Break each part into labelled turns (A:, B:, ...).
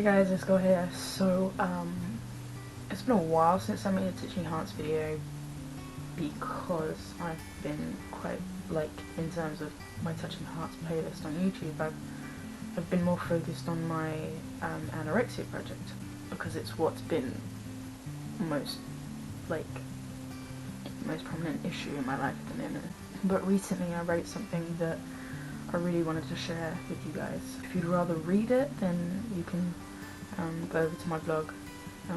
A: Hey guys, it's Go here. So, it's been a while since I made a Teaching Hearts video because I've been quite, in terms of my Touching Hearts playlist on YouTube, I've been more focused on my anorexia project because it's what's been most prominent issue in my life at the moment. But recently I wrote something that I really wanted to share with you guys. If you'd rather read it, then you can go over to my blog,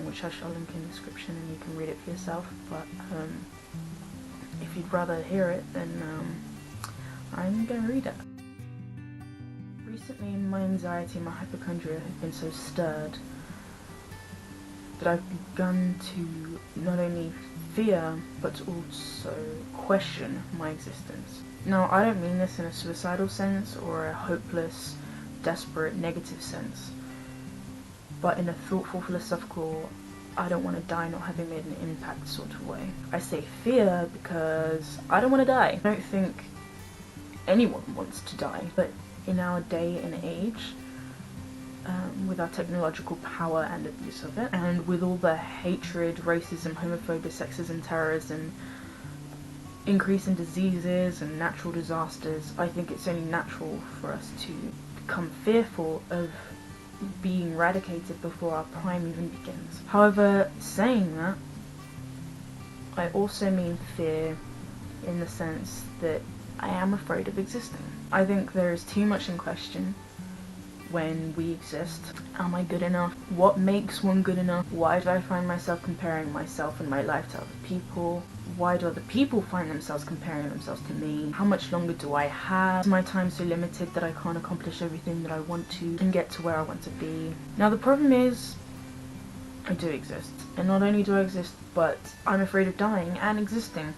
A: which I shall link in the description, and you can read it for yourself. But if you'd rather hear it, then I'm gonna read it. Recently, my anxiety and my hypochondria have been so stirred that I've begun to not only fear, but also question my existence. Now, I don't mean this in a suicidal sense or a hopeless, desperate, negative sense, but in a thoughtful, philosophical, I don't want to die not having made an impact sort of way. I say fear because I don't want to die. I don't think anyone wants to die, but in our day and age, with our technological power and abuse of it, and with all the hatred, racism, homophobia, sexism, terrorism, increase in diseases and natural disasters, I think it's only natural for us to become fearful of being eradicated before our prime even begins. However, saying that, I also mean fear in the sense that I am afraid of existing. I think there is too much in question when we exist. Am I good enough? What makes one good enough? Why do I find myself comparing myself and my life to other people? Why do other people find themselves comparing themselves to me? How much longer do I have? Is my time so limited that I can't accomplish everything that I want to and get to where I want to be? Now the problem is, I do exist. And not only do I exist, but I'm afraid of dying and existing.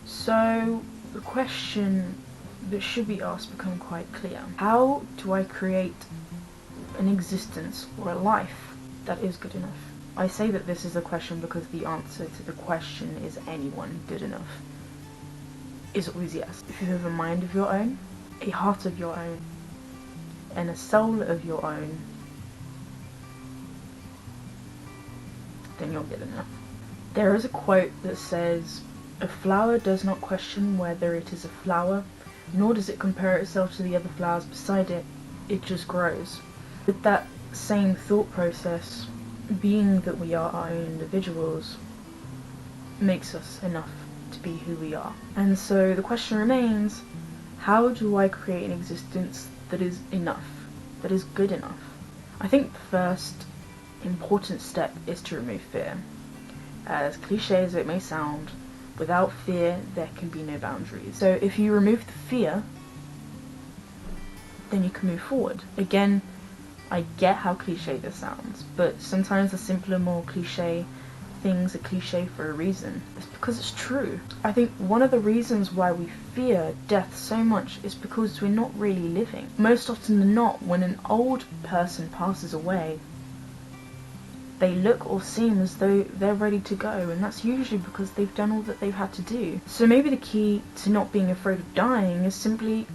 A: So the question that should be asked become quite clear. How do I create an existence or a life that is good enough? I say that this is a question because the answer to the question, is anyone good enough, is always yes. If you have a mind of your own, a heart of your own, and a soul of your own, then you're good enough. There is a quote that says, "A flower does not question whether it is a flower, nor does it compare itself to the other flowers beside it, it just grows." With that same thought process, being that we are our own individuals makes us enough to be who we are. And so the question remains, how do I create an existence that is enough, that is good enough? I think the first important step is to remove fear. As cliche as it may sound, without fear, there can be no boundaries. So if you remove the fear, then you can move forward. Again, I get how cliche this sounds, but sometimes the simpler, more cliche things are cliche for a reason. It's because it's true. I think one of the reasons why we fear death so much is because we're not really living. Most often than not, when an old person passes away, they look or seem as though they're ready to go, and that's usually because they've done all that they've had to do. So maybe the key to not being afraid of dying is simply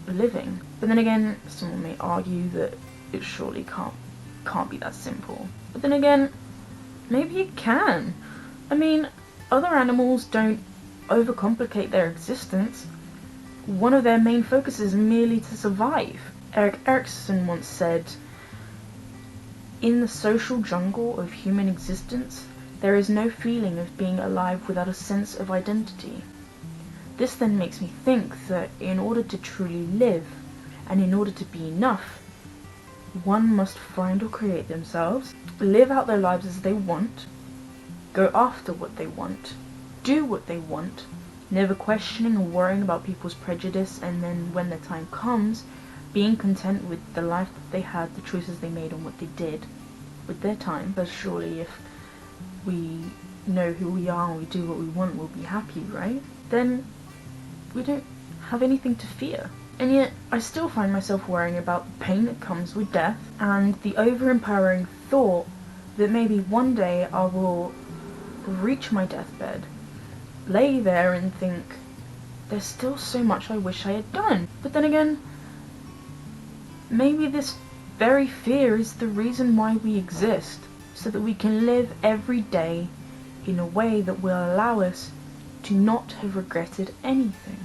A: living. But then again, someone may argue that it surely can't be that simple. But then again, maybe it can. I mean, other animals don't overcomplicate their existence. One of their main focuses is merely to survive. Erik Erikson once said, "In the social jungle of human existence, there is no feeling of being alive without a sense of identity." This then makes me think that in order to truly live, and in order to be enough, one must find or create themselves, live out their lives as they want, go after what they want, do what they want, never questioning or worrying about people's prejudice, and then when the time comes, being content with the life that they had, the choices they made, and what they did with their time. But surely if we know who we are and we do what we want, we'll be happy, right? Then we don't have anything to fear. And yet, I still find myself worrying about the pain that comes with death, and the over-empowering thought that maybe one day I will reach my deathbed, lay there and think, there's still so much I wish I had done. But then again, maybe this very fear is the reason why we exist, so that we can live every day in a way that will allow us to not have regretted anything.